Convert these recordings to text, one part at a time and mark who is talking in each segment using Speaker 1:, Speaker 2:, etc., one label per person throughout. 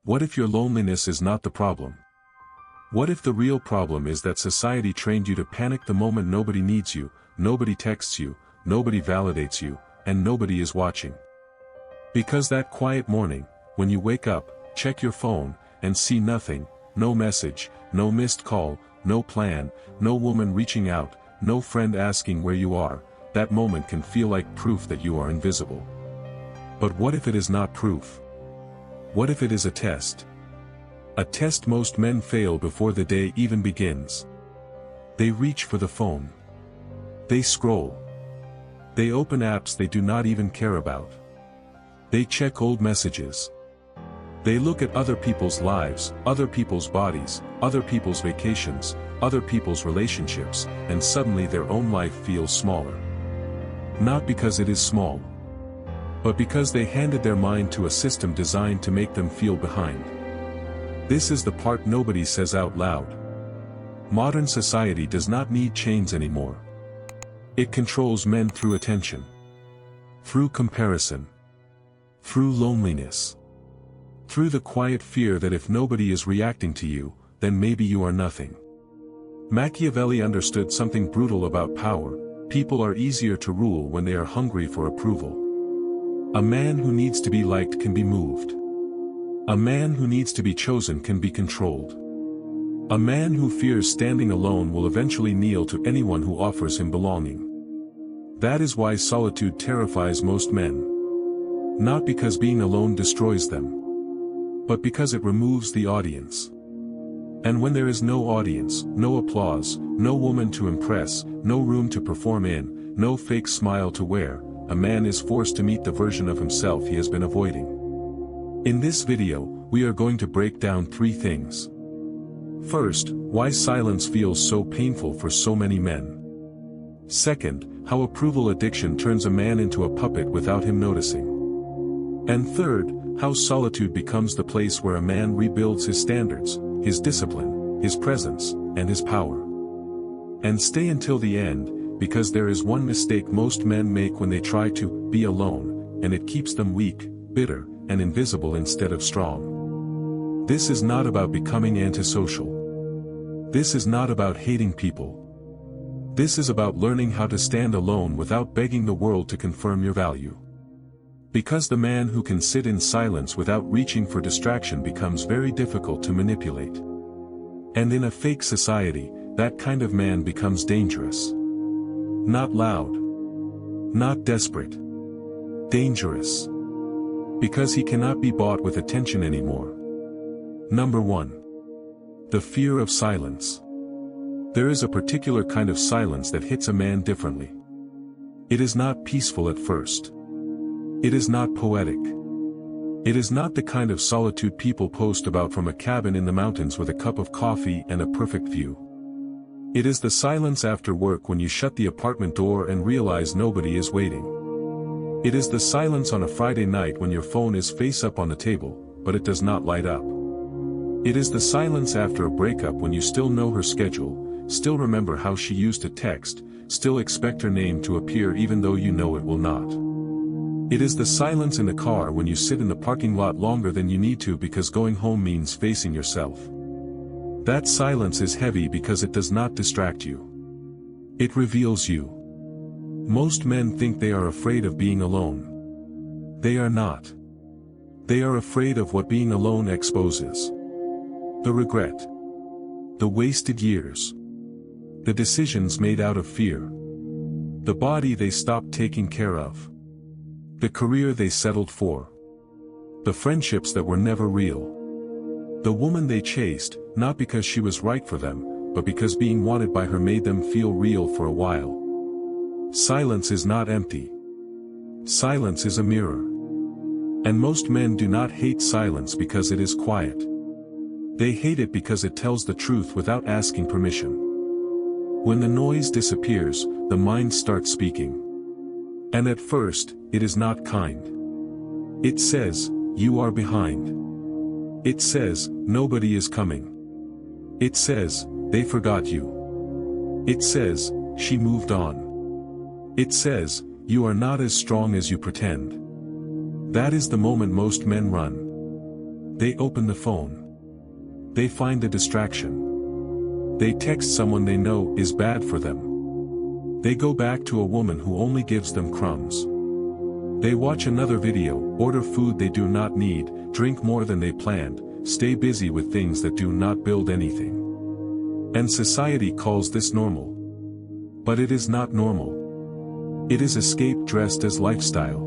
Speaker 1: What if your loneliness is not the problem? What if the real problem is that society trained you to panic the moment nobody needs you, nobody texts you, nobody validates you, and nobody is watching? Because that quiet morning, when you wake up, check your phone, and see nothing, no message, no missed call, no plan, no woman reaching out, no friend asking where you are, that moment can feel like proof that you are invisible. But what if it is not proof? What if it is a test? A test most men fail before the day even begins. They reach for the phone. They scroll. They open apps they do not even care about. They check old messages. They look at other people's lives, other people's bodies, other people's vacations, other people's relationships, and suddenly their own life feels smaller. Not because it is small, but because they handed their mind to a system designed to make them feel behind. This is the part nobody says out loud. Modern society does not need chains anymore. It controls men through attention, through comparison, through loneliness, through the quiet fear that if nobody is reacting to you, then maybe you are nothing. Machiavelli understood something brutal about power: people are easier to rule when they are hungry for approval. A man who needs to be liked can be moved. A man who needs to be chosen can be controlled. A man who fears standing alone will eventually kneel to anyone who offers him belonging. That is why solitude terrifies most men. Not because being alone destroys them, but because it removes the audience. And when there is no audience, no applause, no woman to impress, no room to perform in, no fake smile to wear, a man is forced to meet the version of himself he has been avoiding. In this video, we are going to break down 3 things. First, why silence feels so painful for so many men. Second, how approval addiction turns a man into a puppet without him noticing. And third, how solitude becomes the place where a man rebuilds his standards, his discipline, his presence, and his power. And stay until the end, because there is one mistake most men make when they try to be alone, and it keeps them weak, bitter, and invisible instead of strong. This is not about becoming antisocial. This is not about hating people. This is about learning how to stand alone without begging the world to confirm your value. Because the man who can sit in silence without reaching for distraction becomes very difficult to manipulate. And in a fake society, that kind of man becomes dangerous. Not loud. Not desperate. Dangerous. Because he cannot be bought with attention anymore. Number 1. The fear of silence. There is a particular kind of silence that hits a man differently. It is not peaceful at first. It is not poetic. It is not the kind of solitude people post about from a cabin in the mountains with a cup of coffee and a perfect view. It is the silence after work when you shut the apartment door and realize nobody is waiting. It is the silence on a Friday night when your phone is face up on the table, but it does not light up. It is the silence after a breakup when you still know her schedule, still remember how she used to text, still expect her name to appear even though you know it will not. It is the silence in the car when you sit in the parking lot longer than you need to because going home means facing yourself. That silence is heavy because it does not distract you. It reveals you. Most men think they are afraid of being alone. They are not. They are afraid of what being alone exposes. The regret. The wasted years. The decisions made out of fear. The body they stopped taking care of. The career they settled for. The friendships that were never real. The woman they chased, not because she was right for them, but because being wanted by her made them feel real for a while. Silence is not empty. Silence is a mirror. And most men do not hate silence because it is quiet. They hate it because it tells the truth without asking permission. When the noise disappears, the mind starts speaking. And at first, it is not kind. It says, you are behind. It says, nobody is coming. It says, they forgot you. It says, she moved on. It says, you are not as strong as you pretend. That is the moment most men run. They open the phone. They find a distraction. They text someone they know is bad for them. They go back to a woman who only gives them crumbs. They watch another video, order food they do not need, drink more than they planned, stay busy with things that do not build anything. And society calls this normal. But it is not normal. It is escape dressed as lifestyle.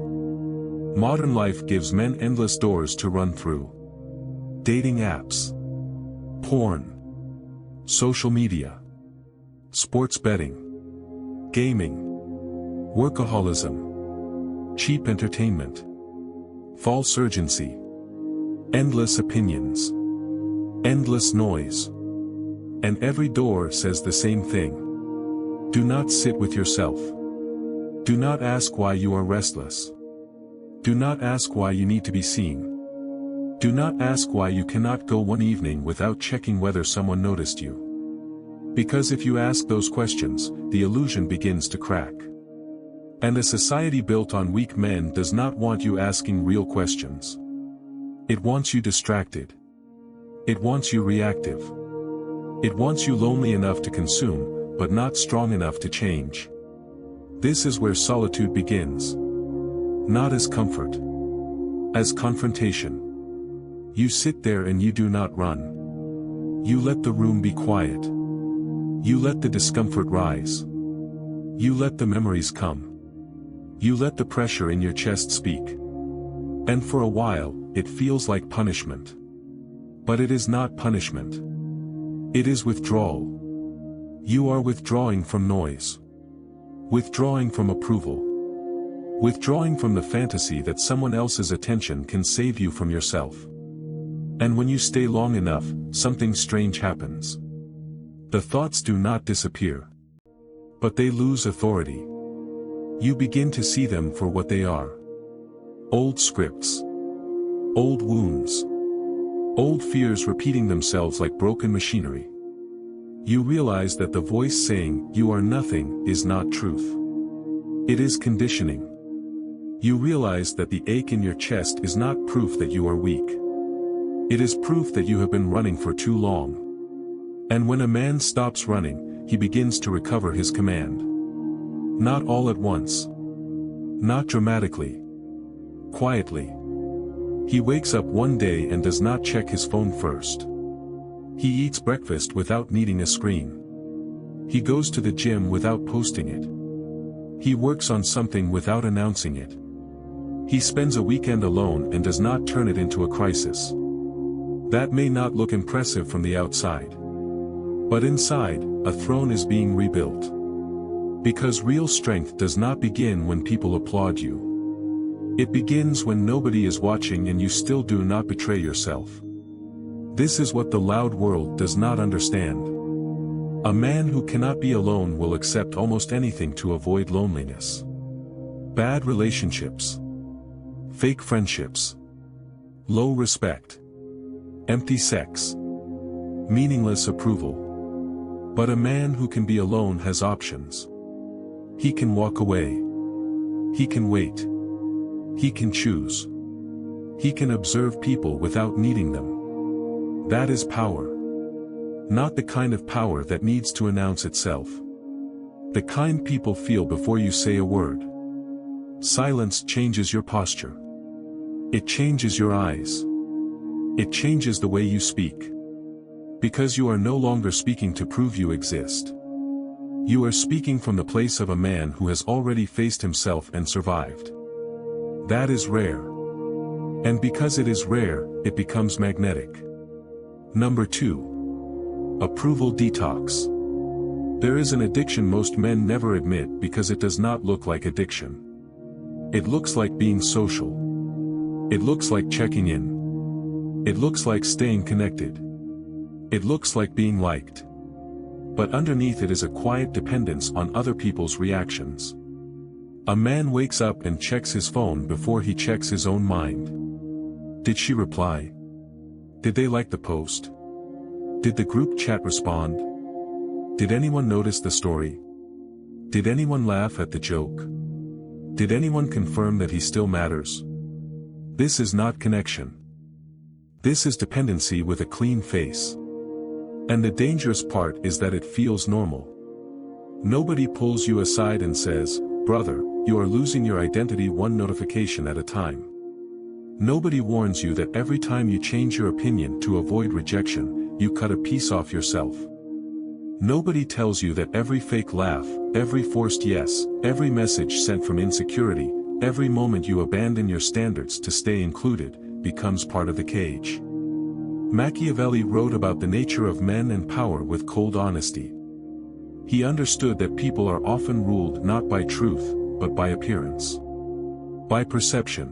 Speaker 1: Modern life gives men endless doors to run through. Dating apps. Porn. Social media. Sports betting. Gaming. Workaholism. Cheap entertainment. False urgency. Endless opinions. Endless noise. And every door says the same thing. Do not sit with yourself. Do not ask why you are restless. Do not ask why you need to be seen. Do not ask why you cannot go one evening without checking whether someone noticed you. Because if you ask those questions, the illusion begins to crack. And a society built on weak men does not want you asking real questions. It wants you distracted. It wants you reactive. It wants you lonely enough to consume, but not strong enough to change. This is where solitude begins. Not as comfort. As confrontation. You sit there and you do not run. You let the room be quiet. You let the discomfort rise. You let the memories come. You let the pressure in your chest speak. And for a while, it feels like punishment. But it is not punishment. It is withdrawal. You are withdrawing from noise. Withdrawing from approval. Withdrawing from the fantasy that someone else's attention can save you from yourself. And when you stay long enough, something strange happens. The thoughts do not disappear. But they lose authority. You begin to see them for what they are. Old scripts. Old wounds. Old fears repeating themselves like broken machinery. You realize that the voice saying, "You are nothing," is not truth. It is conditioning. You realize that the ache in your chest is not proof that you are weak. It is proof that you have been running for too long. And when a man stops running, he begins to recover his command. Not all at once. Not dramatically. Quietly. He wakes up one day and does not check his phone first. He eats breakfast without needing a screen. He goes to the gym without posting it. He works on something without announcing it. He spends a weekend alone and does not turn it into a crisis. That may not look impressive from the outside. But inside, a throne is being rebuilt. Because real strength does not begin when people applaud you. It begins when nobody is watching and you still do not betray yourself. This is what the loud world does not understand. A man who cannot be alone will accept almost anything to avoid loneliness. Bad relationships. Fake friendships. Low respect. Empty sex. Meaningless approval. But a man who can be alone has options. He can walk away. He can wait. He can choose. He can observe people without needing them. That is power. Not the kind of power that needs to announce itself. The kind people feel before you say a word. Silence changes your posture. It changes your eyes. It changes the way you speak. Because you are no longer speaking to prove you exist. You are speaking from the place of a man who has already faced himself and survived. That is rare. And because it is rare, it becomes magnetic. Number 2. Approval detox. There is an addiction most men never admit because it does not look like addiction. It looks like being social. It looks like checking in. It looks like staying connected. It looks like being liked. But underneath it is a quiet dependence on other people's reactions. A man wakes up and checks his phone before he checks his own mind. Did she reply? Did they like the post? Did the group chat respond? Did anyone notice the story? Did anyone laugh at the joke? Did anyone confirm that he still matters? This is not connection. This is dependency with a clean face. And the dangerous part is that it feels normal. Nobody pulls you aside and says, "Brother, you are losing your identity one notification at a time." Nobody warns you that every time you change your opinion to avoid rejection, you cut a piece off yourself. Nobody tells you that every fake laugh, every forced yes, every message sent from insecurity, every moment you abandon your standards to stay included, becomes part of the cage. Machiavelli wrote about the nature of men and power with cold honesty. He understood that people are often ruled not by truth, but by appearance. By perception.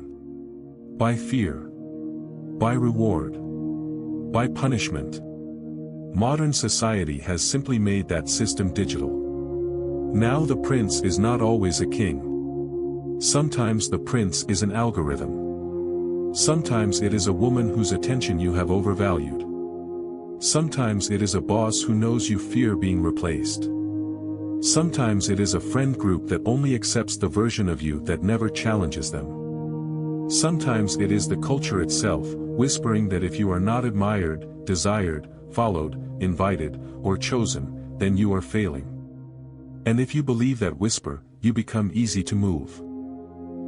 Speaker 1: By fear. By reward. By punishment. Modern society has simply made that system digital. Now the prince is not always a king. Sometimes the prince is an algorithm. Sometimes it is a woman whose attention you have overvalued. Sometimes it is a boss who knows you fear being replaced. Sometimes it is a friend group that only accepts the version of you that never challenges them. Sometimes it is the culture itself, whispering that if you are not admired, desired, followed, invited, or chosen, then you are failing. And if you believe that whisper, you become easy to move.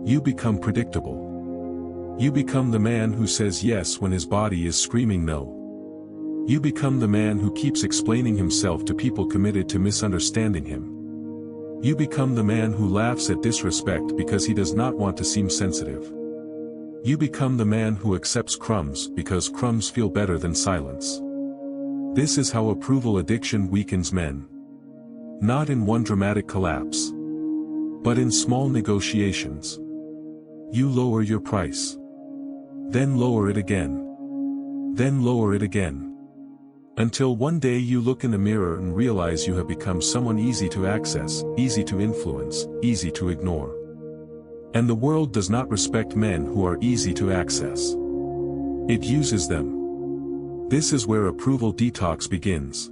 Speaker 1: You become predictable. You become the man who says yes when his body is screaming no. You become the man who keeps explaining himself to people committed to misunderstanding him. You become the man who laughs at disrespect because he does not want to seem sensitive. You become the man who accepts crumbs because crumbs feel better than silence. This is how approval addiction weakens men. Not in one dramatic collapse, but in small negotiations. You lower your price. Then lower it again. Then lower it again. Until one day you look in the mirror and realize you have become someone easy to access, easy to influence, easy to ignore. And the world does not respect men who are easy to access. It uses them. This is where approval detox begins.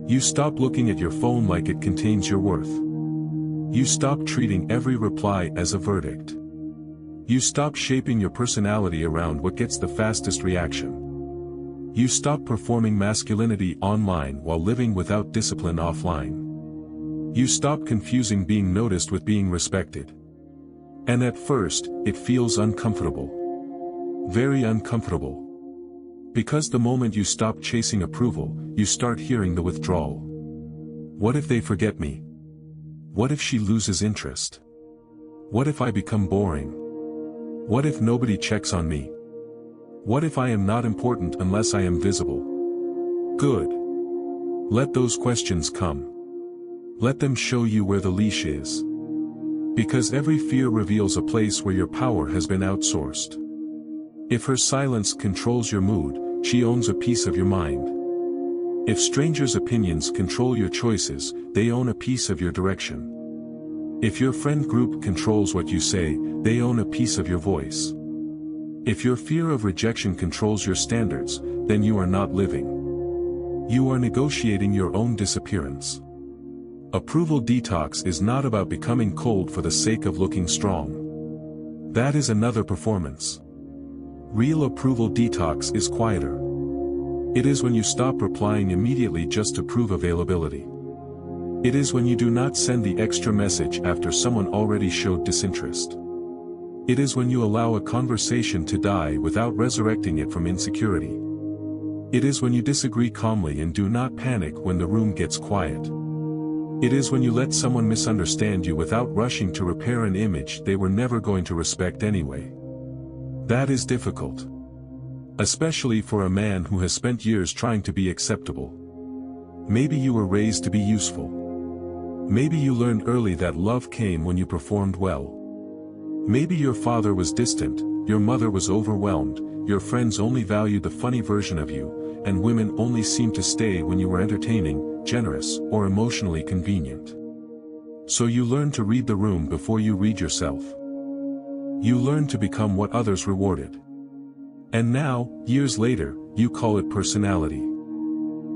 Speaker 1: You stop looking at your phone like it contains your worth. You stop treating every reply as a verdict. You stop shaping your personality around what gets the fastest reaction. You stop performing masculinity online while living without discipline offline. You stop confusing being noticed with being respected. And at first, it feels uncomfortable. Very uncomfortable. Because the moment you stop chasing approval, you start hearing the withdrawal. What if they forget me? What if she loses interest? What if I become boring? What if nobody checks on me? What if I am not important unless I am visible? Good. Let those questions come. Let them show you where the leash is. Because every fear reveals a place where your power has been outsourced. If her silence controls your mood, she owns a piece of your mind. If strangers' opinions control your choices, they own a piece of your direction. If your friend group controls what you say, they own a piece of your voice. If your fear of rejection controls your standards, then you are not living. You are negotiating your own disappearance. Approval detox is not about becoming cold for the sake of looking strong. That is another performance. Real approval detox is quieter. It is when you stop replying immediately just to prove availability. It is when you do not send the extra message after someone already showed disinterest. It is when you allow a conversation to die without resurrecting it from insecurity. It is when you disagree calmly and do not panic when the room gets quiet. It is when you let someone misunderstand you without rushing to repair an image they were never going to respect anyway. That is difficult. Especially for a man who has spent years trying to be acceptable. Maybe you were raised to be useful. Maybe you learned early that love came when you performed well. Maybe your father was distant, your mother was overwhelmed, your friends only valued the funny version of you, and women only seemed to stay when you were entertaining, generous, or emotionally convenient. So you learn to read the room before you read yourself. You learn to become what others rewarded. And now, years later, you call it personality.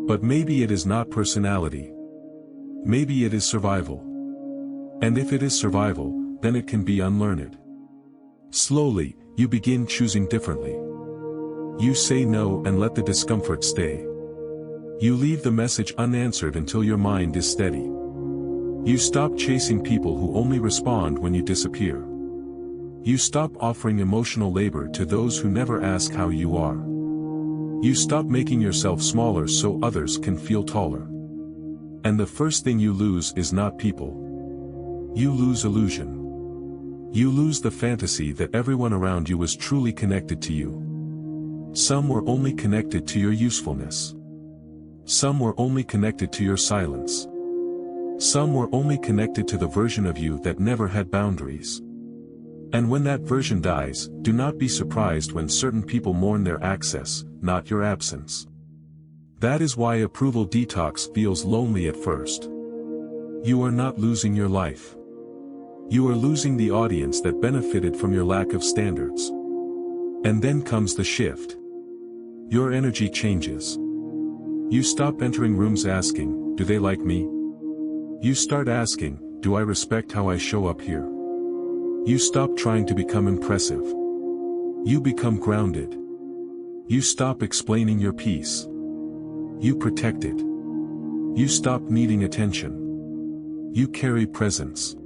Speaker 1: But maybe it is not personality. Maybe it is survival. And if it is survival, then it can be unlearned. Slowly, you begin choosing differently. You say no and let the discomfort stay. You leave the message unanswered until your mind is steady. You stop chasing people who only respond when you disappear. You stop offering emotional labor to those who never ask how you are. You stop making yourself smaller so others can feel taller. And the first thing you lose is not people. You lose illusion. You lose the fantasy that everyone around you was truly connected to you. Some were only connected to your usefulness. Some were only connected to your silence. Some were only connected to the version of you that never had boundaries. And when that version dies, do not be surprised when certain people mourn their access, not your absence. That is why approval detox feels lonely at first. You are not losing your life. You are losing the audience that benefited from your lack of standards. And then comes the shift. Your energy changes. You stop entering rooms asking, do they like me? You start asking, do I respect how I show up here? You stop trying to become impressive. You become grounded. You stop explaining your peace. You protect it. You stop needing attention. You carry presence.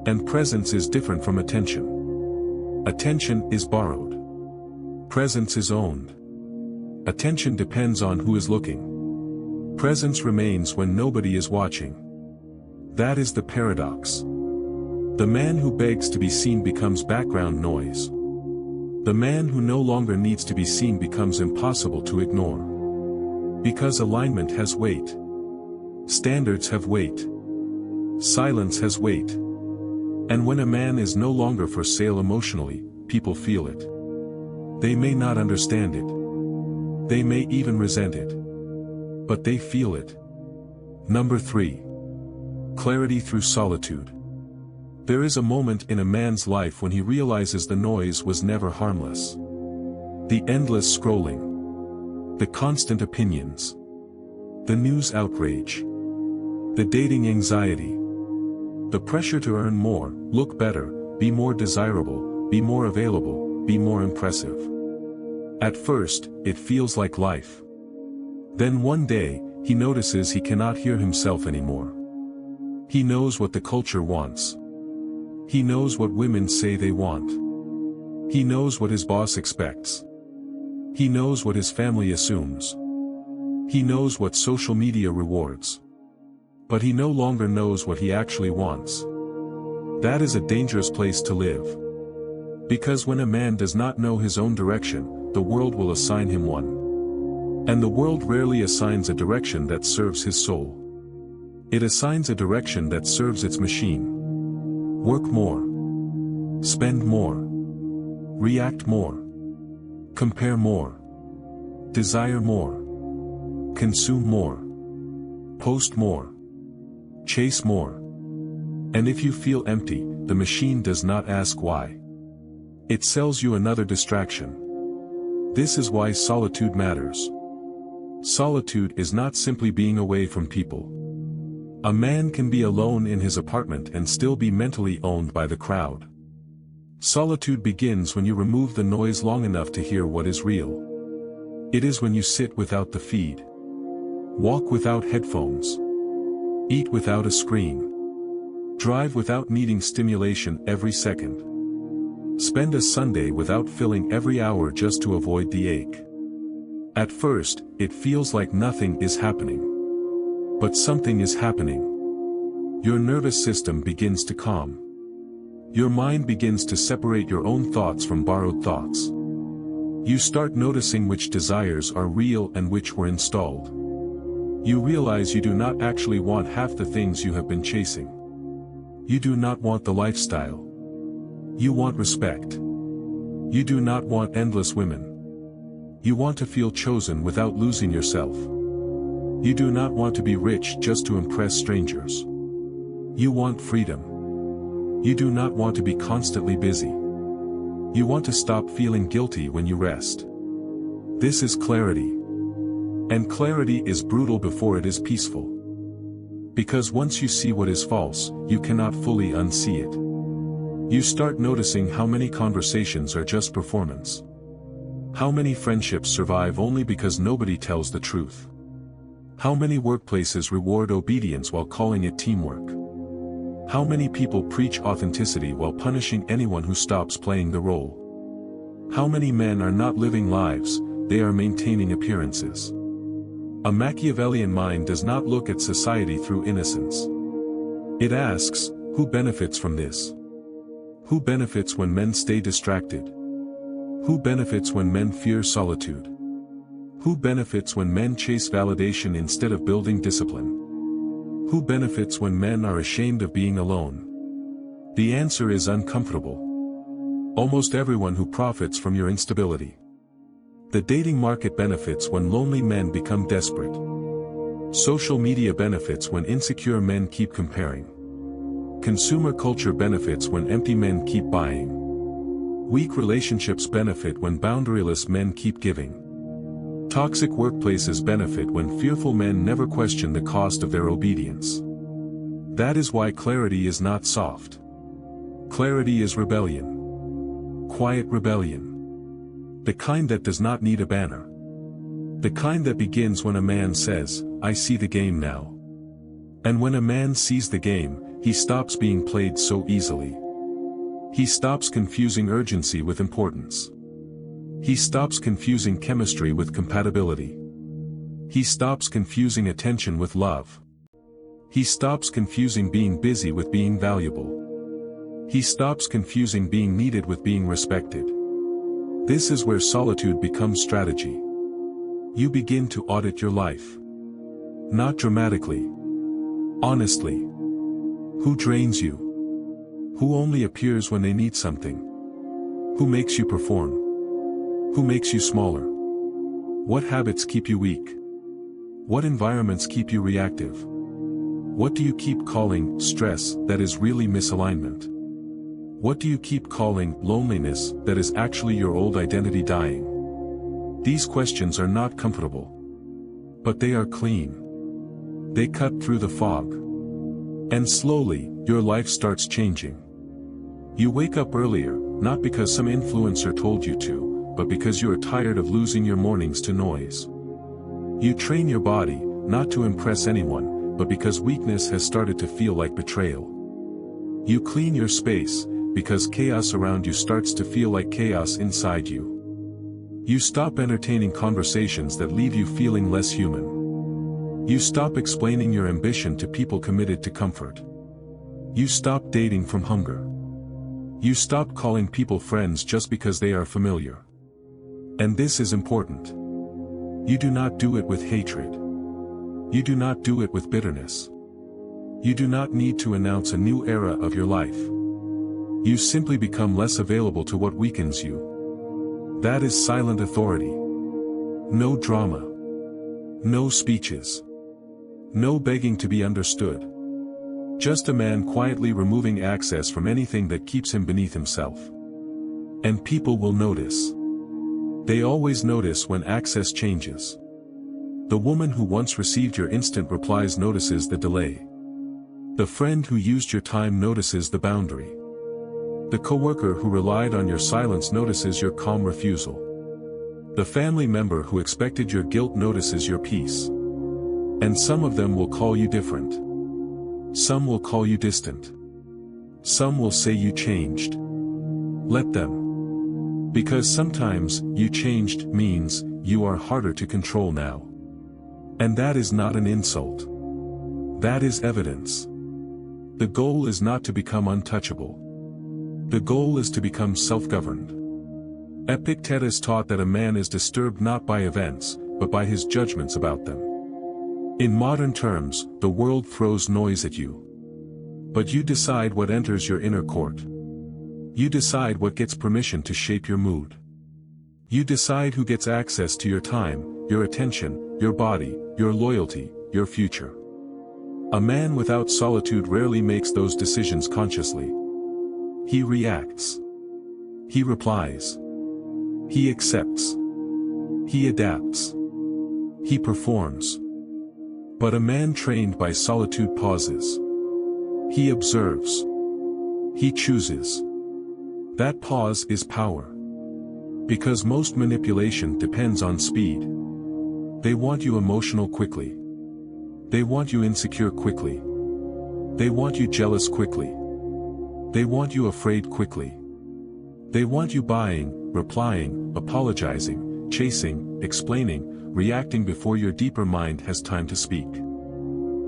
Speaker 1: And presence is different from attention. Attention is borrowed. Presence is owned. Attention depends on who is looking. Presence remains when nobody is watching. That is the paradox. The man who begs to be seen becomes background noise. The man who no longer needs to be seen becomes impossible to ignore. Because alignment has weight. Standards have weight. Silence has weight. And when a man is no longer for sale emotionally, people feel it. They may not understand it. They may even resent it. But they feel it. Number 3. Clarity through solitude. There is a moment in a man's life when he realizes the noise was never harmless. The endless scrolling. The constant opinions. The news outrage. The dating anxiety. The pressure to earn more, look better, be more desirable, be more available, be more impressive. At first, it feels like life. Then one day, he notices he cannot hear himself anymore. He knows what the culture wants. He knows what women say they want. He knows what his boss expects. He knows what his family assumes. He knows what social media rewards. But he no longer knows what he actually wants. That is a dangerous place to live. Because when a man does not know his own direction, the world will assign him one. And the world rarely assigns a direction that serves his soul. It assigns a direction that serves its machine. Work more. Spend more. React more. Compare more. Desire more. Consume more. Post more. Chase more. And if you feel empty, the machine does not ask why. It sells you another distraction. This is why solitude matters. Solitude is not simply being away from people. A man can be alone in his apartment and still be mentally owned by the crowd. Solitude begins when you remove the noise long enough to hear what is real. It is when you sit without the feed. Walk without headphones. Eat without a screen. Drive without needing stimulation every second. Spend a Sunday without filling every hour just to avoid the ache. At first, it feels like nothing is happening. But something is happening. Your nervous system begins to calm. Your mind begins to separate your own thoughts from borrowed thoughts. You start noticing which desires are real and which were installed. You realize you do not actually want half the things you have been chasing. You do not want the lifestyle. You want respect. You do not want endless women. You want to feel chosen without losing yourself. You do not want to be rich just to impress strangers. You want freedom. You do not want to be constantly busy. You want to stop feeling guilty when you rest. This is clarity. And clarity is brutal before it is peaceful. Because once you see what is false, you cannot fully unsee it. You start noticing how many conversations are just performance. How many friendships survive only because nobody tells the truth? How many workplaces reward obedience while calling it teamwork? How many people preach authenticity while punishing anyone who stops playing the role? How many men are not living lives, they are maintaining appearances? A Machiavellian mind does not look at society through innocence. It asks, who benefits from this? Who benefits when men stay distracted? Who benefits when men fear solitude? Who benefits when men chase validation instead of building discipline? Who benefits when men are ashamed of being alone? The answer is uncomfortable. Almost everyone who profits from your instability. The dating market benefits when lonely men become desperate. Social media benefits when insecure men keep comparing. Consumer culture benefits when empty men keep buying. Weak relationships benefit when boundaryless men keep giving. Toxic workplaces benefit when fearful men never question the cost of their obedience. That is why clarity is not soft. Clarity is rebellion. Quiet rebellion. The kind that does not need a banner. The kind that begins when a man says, I see the game now. And when a man sees the game, he stops being played so easily. He stops confusing urgency with importance. He stops confusing chemistry with compatibility. He stops confusing attention with love. He stops confusing being busy with being valuable. He stops confusing being needed with being respected. This is where solitude becomes strategy. You begin to audit your life. Not dramatically. Honestly. Who drains you? Who only appears when they need something? Who makes you perform? Who makes you smaller? What habits keep you weak? What environments keep you reactive? What do you keep calling stress that is really misalignment? What do you keep calling loneliness that is actually your old identity dying? These questions are not comfortable. But they are clean. They cut through the fog. And slowly, your life starts changing. You wake up earlier, not because some influencer told you to, but because you are tired of losing your mornings to noise. You train your body, not to impress anyone, but because weakness has started to feel like betrayal. You clean your space, because chaos around you starts to feel like chaos inside you. You stop entertaining conversations that leave you feeling less human. You stop explaining your ambition to people committed to comfort. You stop dating from hunger. You stop calling people friends just because they are familiar. And this is important. You do not do it with hatred. You do not do it with bitterness. You do not need to announce a new era of your life. You simply become less available to what weakens you. That is silent authority. No drama. No speeches. No begging to be understood. Just a man quietly removing access from anything that keeps him beneath himself. And people will notice. They always notice when access changes. The woman who once received your instant replies notices the delay. The friend who used your time notices the boundary. The coworker who relied on your silence notices your calm refusal. The family member who expected your guilt notices your peace. And some of them will call you different. Some will call you distant. Some will say you changed. Let them. Because sometimes, you changed means, you are harder to control now. And that is not an insult. That is evidence. The goal is not to become untouchable. The goal is to become self-governed. Epictetus taught that a man is disturbed not by events, but by his judgments about them. In modern terms, the world throws noise at you. But you decide what enters your inner court. You decide what gets permission to shape your mood. You decide who gets access to your time, your attention, your body, your loyalty, your future. A man without solitude rarely makes those decisions consciously. He reacts. He replies. He accepts. He adapts. He performs. But a man trained by solitude pauses. He observes. He chooses. That pause is power. Because most manipulation depends on speed. They want you emotional quickly. They want you insecure quickly. They want you jealous quickly. They want you afraid quickly. They want you buying, replying, apologizing, chasing, explaining, reacting before your deeper mind has time to speak.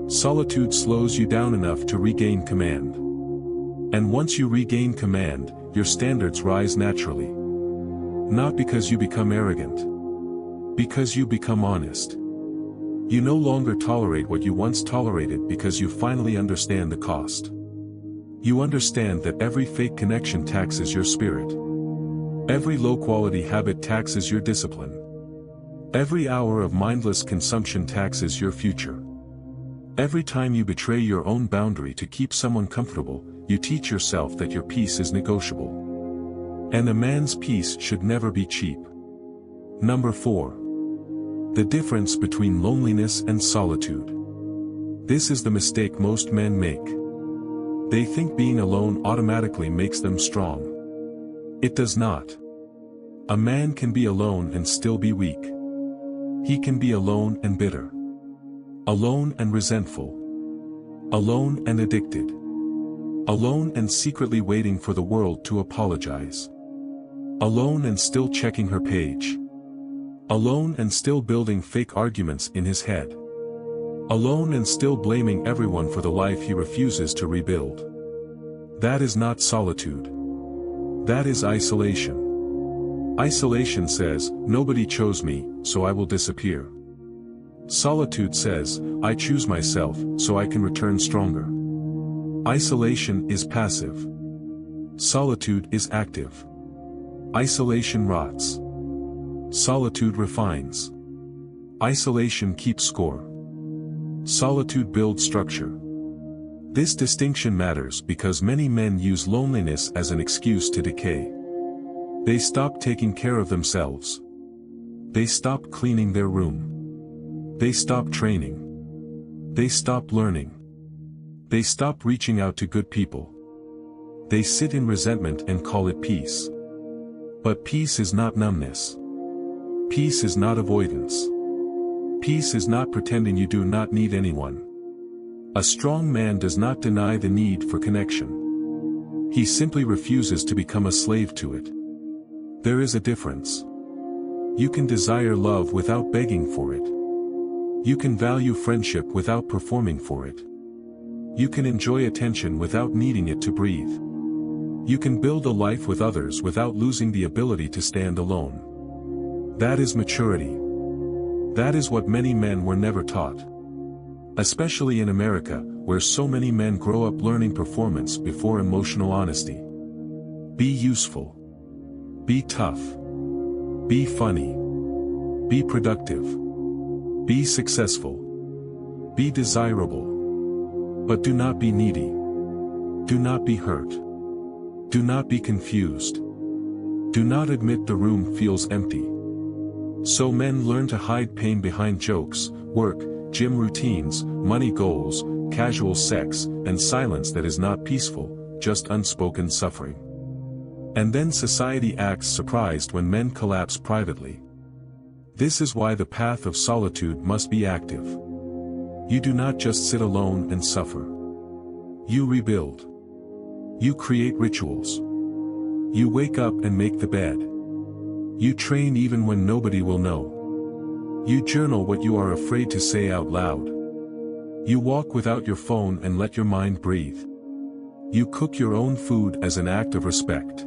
Speaker 1: Solitude slows you down enough to regain command. And once you regain command, your standards rise naturally. Not because you become arrogant. Because you become honest. You no longer tolerate what you once tolerated because you finally understand the cost. You understand that every fake connection taxes your spirit. Every low-quality habit taxes your discipline. Every hour of mindless consumption taxes your future. Every time you betray your own boundary to keep someone comfortable, you teach yourself that your peace is negotiable. And a man's peace should never be cheap. Number 4. The difference between loneliness and solitude. This is the mistake most men make. They think being alone automatically makes them strong. It does not. A man can be alone and still be weak. He can be alone and bitter. Alone and resentful. Alone and addicted. Alone and secretly waiting for the world to apologize. Alone and still checking her page. Alone and still building fake arguments in his head. Alone and still blaming everyone for the life he refuses to rebuild. That is not solitude. That is isolation. Isolation says, nobody chose me, so I will disappear. Solitude says, I choose myself, so I can return stronger. Isolation is passive. Solitude is active. Isolation rots. Solitude refines. Isolation keeps score. Solitude builds structure. This distinction matters because many men use loneliness as an excuse to decay. They stop taking care of themselves. They stop cleaning their room. They stop training. They stop learning. They stop reaching out to good people. They sit in resentment and call it peace. But peace is not numbness. Peace is not avoidance. Peace is not pretending you do not need anyone. A strong man does not deny the need for connection. He simply refuses to become a slave to it. There is a difference. You can desire love without begging for it. You can value friendship without performing for it. You can enjoy attention without needing it to breathe. You can build a life with others without losing the ability to stand alone. That is maturity. That is what many men were never taught. Especially in America, where so many men grow up learning performance before emotional honesty. Be useful. Be tough. Be funny. Be productive. Be successful. Be desirable. But do not be needy. Do not be hurt. Do not be confused. Do not admit the room feels empty. So men learn to hide pain behind jokes, work, gym routines, money goals, casual sex, and silence that is not peaceful, just unspoken suffering. And then society acts surprised when men collapse privately. This is why the path of solitude must be active. You do not just sit alone and suffer. You rebuild. You create rituals. You wake up and make the bed. You train even when nobody will know. You journal what you are afraid to say out loud. You walk without your phone and let your mind breathe. You cook your own food as an act of respect.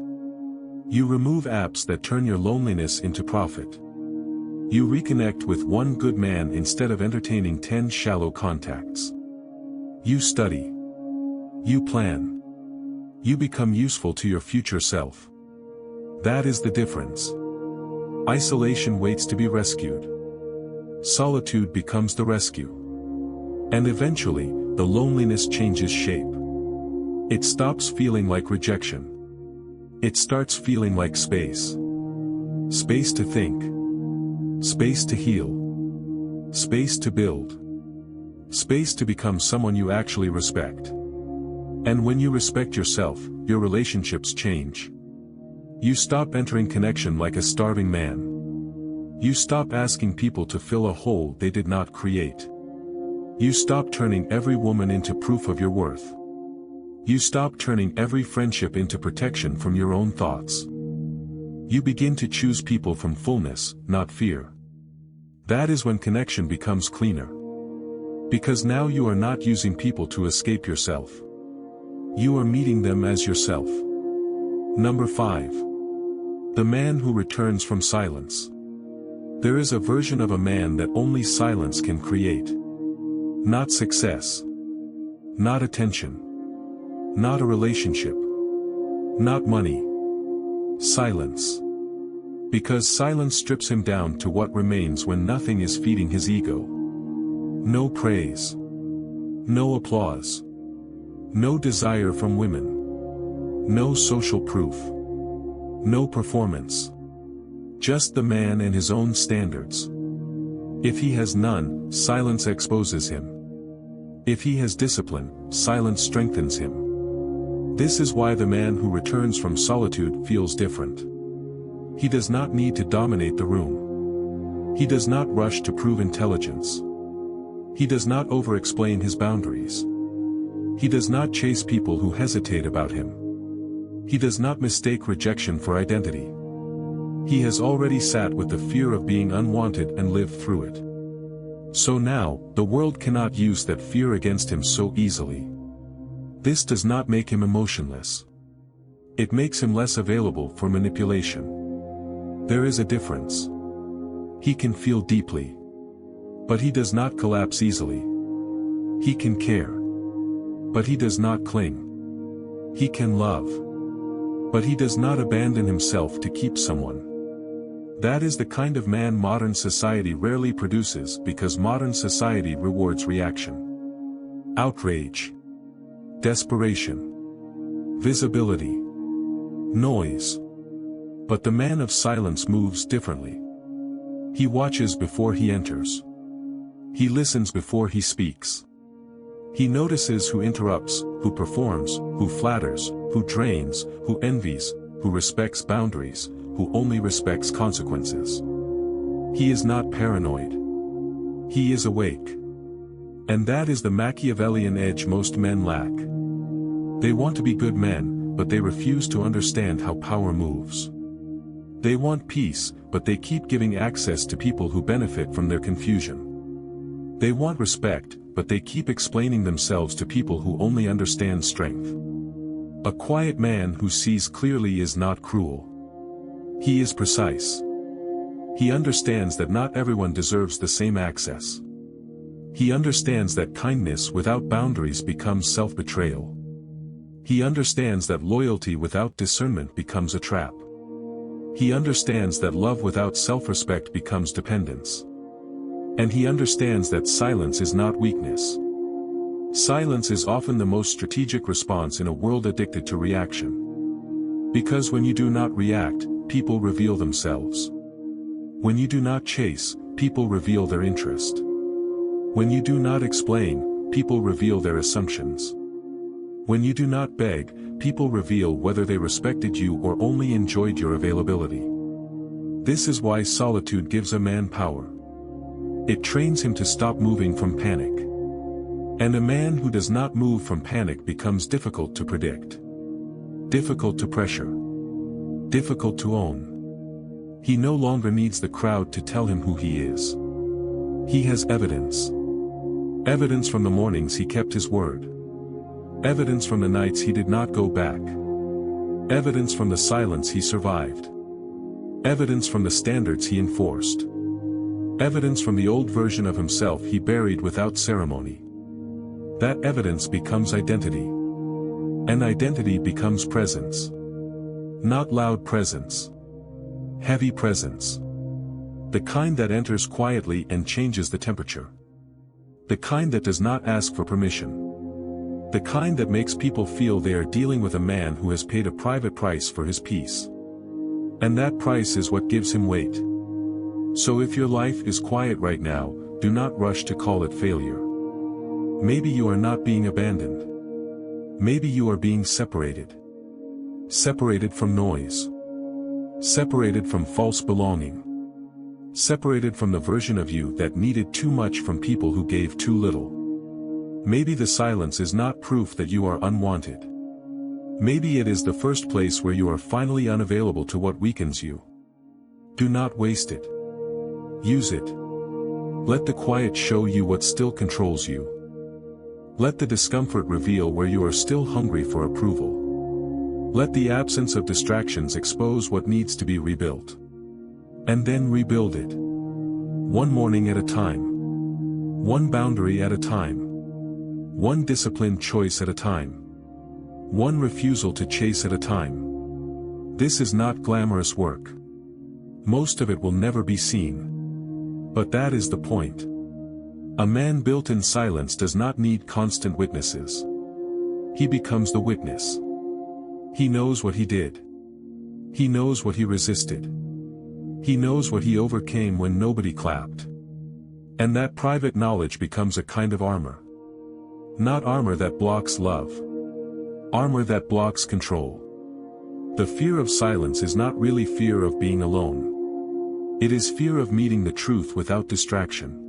Speaker 1: You remove apps that turn your loneliness into profit. You reconnect with one good man instead of entertaining 10 shallow contacts. You study. You plan. You become useful to your future self. That is the difference. Isolation waits to be rescued. Solitude becomes the rescue. And eventually, the loneliness changes shape. It stops feeling like rejection. It starts feeling like space. Space to think. Space to heal. Space to build. Space to become someone you actually respect. And when you respect yourself, your relationships change. You stop entering connection like a starving man. You stop asking people to fill a hole they did not create. You stop turning every woman into proof of your worth. You stop turning every friendship into protection from your own thoughts. You begin to choose people from fullness, not fear. That is when connection becomes cleaner. Because now you are not using people to escape yourself. You are meeting them as yourself. Number 5. The man who returns from silence. There is a version of a man that only silence can create. Not success. Not attention. Not a relationship. Not money. Silence. Because silence strips him down to what remains when nothing is feeding his ego. No praise. No applause. No desire from women. No social proof. No performance. Just the man and his own standards. If he has none, silence exposes him. If he has discipline, silence strengthens him. This is why the man who returns from solitude feels different. He does not need to dominate the room. He does not rush to prove intelligence. He does not over-explain his boundaries. He does not chase people who hesitate about him. He does not mistake rejection for identity. He has already sat with the fear of being unwanted and lived through it. So now, the world cannot use that fear against him so easily. This does not make him emotionless. It makes him less available for manipulation. There is a difference. He can feel deeply. But he does not collapse easily. He can care. But he does not cling. He can love. But he does not abandon himself to keep someone. That is the kind of man modern society rarely produces because modern society rewards reaction. Outrage. Desperation. Visibility. Noise. But the man of silence moves differently. He watches before he enters. He listens before he speaks. He notices who interrupts, who performs, who flatters, who drains, who envies, who respects boundaries, who only respects consequences. He is not paranoid. He is awake. And that is the Machiavellian edge most men lack. They want to be good men, but they refuse to understand how power moves. They want peace, but they keep giving access to people who benefit from their confusion. They want respect, but they keep explaining themselves to people who only understand strength. A quiet man who sees clearly is not cruel. He is precise. He understands that not everyone deserves the same access. He understands that kindness without boundaries becomes self-betrayal. He understands that loyalty without discernment becomes a trap. He understands that love without self-respect becomes dependence. And he understands that silence is not weakness. Silence is often the most strategic response in a world addicted to reaction. Because when you do not react, people reveal themselves. When you do not chase, people reveal their interest. When you do not explain, people reveal their assumptions. When you do not beg, people reveal whether they respected you or only enjoyed your availability. This is why solitude gives a man power. It trains him to stop moving from panic. And a man who does not move from panic becomes difficult to predict. Difficult to pressure. Difficult to own. He no longer needs the crowd to tell him who he is. He has evidence. Evidence from the mornings he kept his word. Evidence from the nights he did not go back. Evidence from the silence he survived. Evidence from the standards he enforced. Evidence from the old version of himself he buried without ceremony. That evidence becomes identity. And identity becomes presence. Not loud presence. Heavy presence. The kind that enters quietly and changes the temperature. The kind that does not ask for permission. The kind that makes people feel they are dealing with a man who has paid a private price for his peace. And that price is what gives him weight. So if your life is quiet right now, do not rush to call it failure. Maybe you are not being abandoned. Maybe you are being separated. Separated from noise. Separated from false belonging. Separated from the version of you that needed too much from people who gave too little. Maybe the silence is not proof that you are unwanted. Maybe it is the first place where you are finally unavailable to what weakens you. Do not waste it. Use it. Let the quiet show you what still controls you. Let the discomfort reveal where you are still hungry for approval. Let the absence of distractions expose what needs to be rebuilt. And then rebuild it. One morning at a time. One boundary at a time. One disciplined choice at a time. One refusal to chase at a time. This is not glamorous work. Most of it will never be seen. But that is the point. A man built in silence does not need constant witnesses. He becomes the witness. He knows what he did. He knows what he resisted. He knows what he overcame when nobody clapped. And that private knowledge becomes a kind of armor. Not armor that blocks love. Armor that blocks control. The fear of silence is not really fear of being alone. It is fear of meeting the truth without distraction.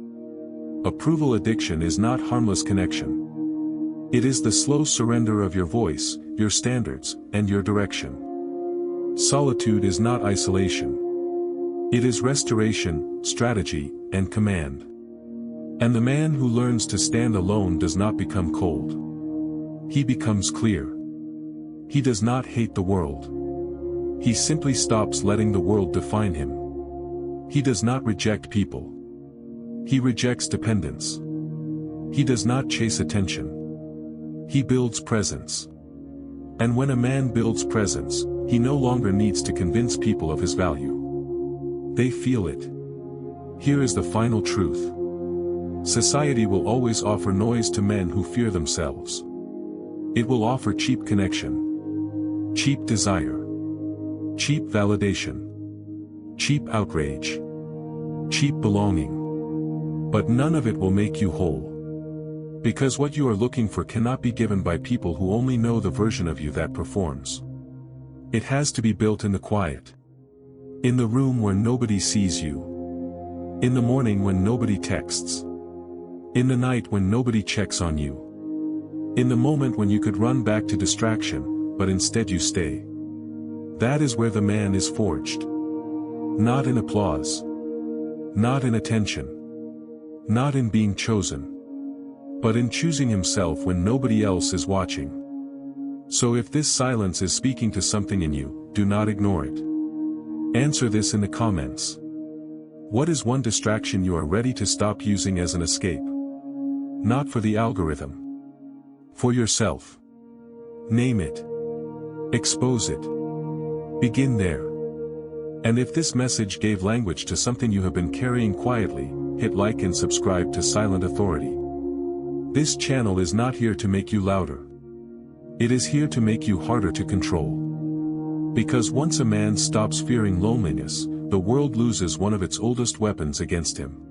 Speaker 1: Approval addiction is not harmless connection. It is the slow surrender of your voice, your standards, and your direction. Solitude is not isolation. It is restoration, strategy, and command. And the man who learns to stand alone does not become cold. He becomes clear. He does not hate the world. He simply stops letting the world define him. He does not reject people. He rejects dependence. He does not chase attention. He builds presence. And when a man builds presence, he no longer needs to convince people of his value. They feel it. Here is the final truth. Society will always offer noise to men who fear themselves. It will offer cheap connection. Cheap desire. Cheap validation. Cheap outrage. Cheap belonging. But none of it will make you whole. Because what you are looking for cannot be given by people who only know the version of you that performs. It has to be built in the quiet. In the room where nobody sees you. In the morning when nobody texts. In the night when nobody checks on you. In the moment when you could run back to distraction, but instead you stay. That is where the man is forged. Not in applause. Not in attention. Not in being chosen. But in choosing himself when nobody else is watching. So if this silence is speaking to something in you, do not ignore it. Answer this in the comments. What is one distraction you are ready to stop using as an escape? Not for the algorithm. For yourself. Name it. Expose it. Begin there. And if this message gave language to something you have been carrying quietly, hit like and subscribe to Silent Authority. This channel is not here to make you louder. It is here to make you harder to control. Because once a man stops fearing loneliness, the world loses one of its oldest weapons against him.